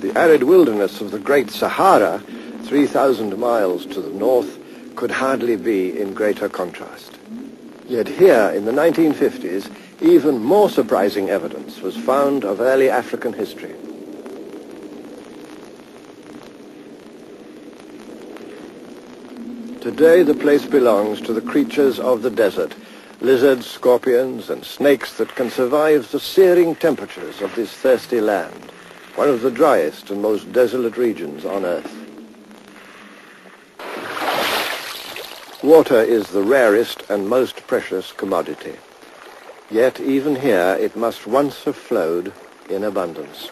The arid wilderness of the Great Sahara, 3,000 miles to the north, could hardly be in greater contrast. Yet here, in the 1950s, even more surprising evidence was found of early African history. Today the place belongs to the creatures of the desert, lizards, scorpions, and snakes that can survive the searing temperatures of this thirsty land, one of the driest and most desolate regions on Earth. Water is the rarest and most precious commodity. Yet even here it must once have flowed in abundance.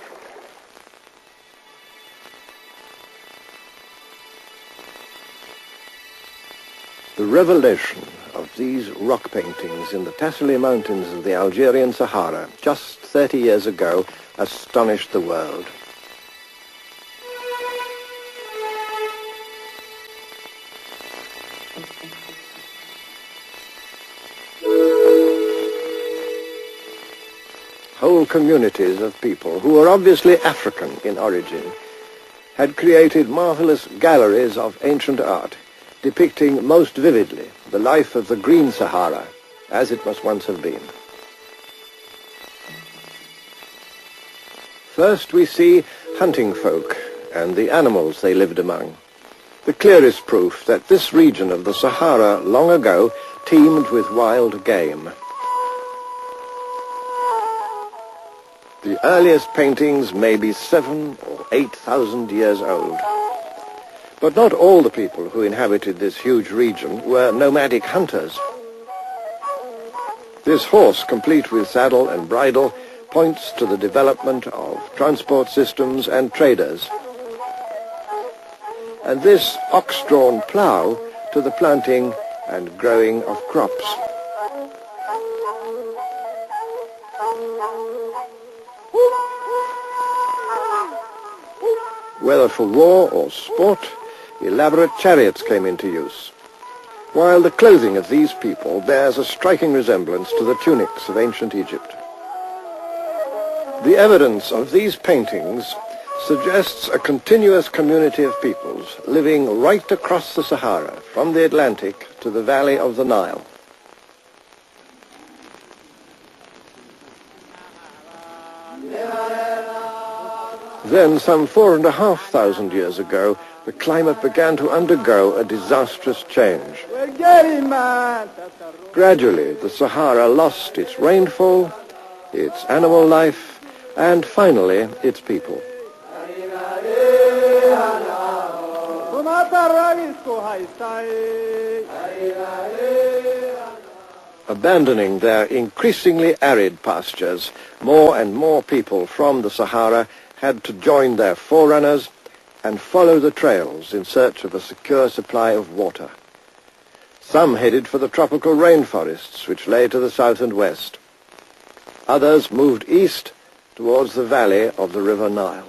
The revelation of these rock paintings in the Tassili Mountains of the Algerian Sahara just 30 years ago astonished the world. Whole communities of people, who were obviously African in origin, had created marvelous galleries of ancient art, depicting most vividly the life of the Green Sahara, as it must once have been. First we see hunting folk and the animals they lived among, the clearest proof that this region of the Sahara long ago teemed with wild game. The earliest paintings may be 7,000 or 8,000 years old. But not all the people who inhabited this huge region were nomadic hunters. This horse, complete with saddle and bridle, points to the development of transport systems and traders. And this ox-drawn plough to the planting and growing of crops. Whether for war or sport, elaborate chariots came into use, while the clothing of these people bears a striking resemblance to the tunics of ancient Egypt. The evidence of these paintings suggests a continuous community of peoples living right across the Sahara, from the Atlantic to the valley of the Nile. Then, some 4,500 years ago, the climate began to undergo a disastrous change. Gradually, the Sahara lost its rainfall, its animal life, and finally, its people. Abandoning their increasingly arid pastures, more and more people from the Sahara had to join their forerunners and follow the trails in search of a secure supply of water. Some headed for the tropical rainforests which lay to the south and west. Others moved east towards the valley of the River Nile.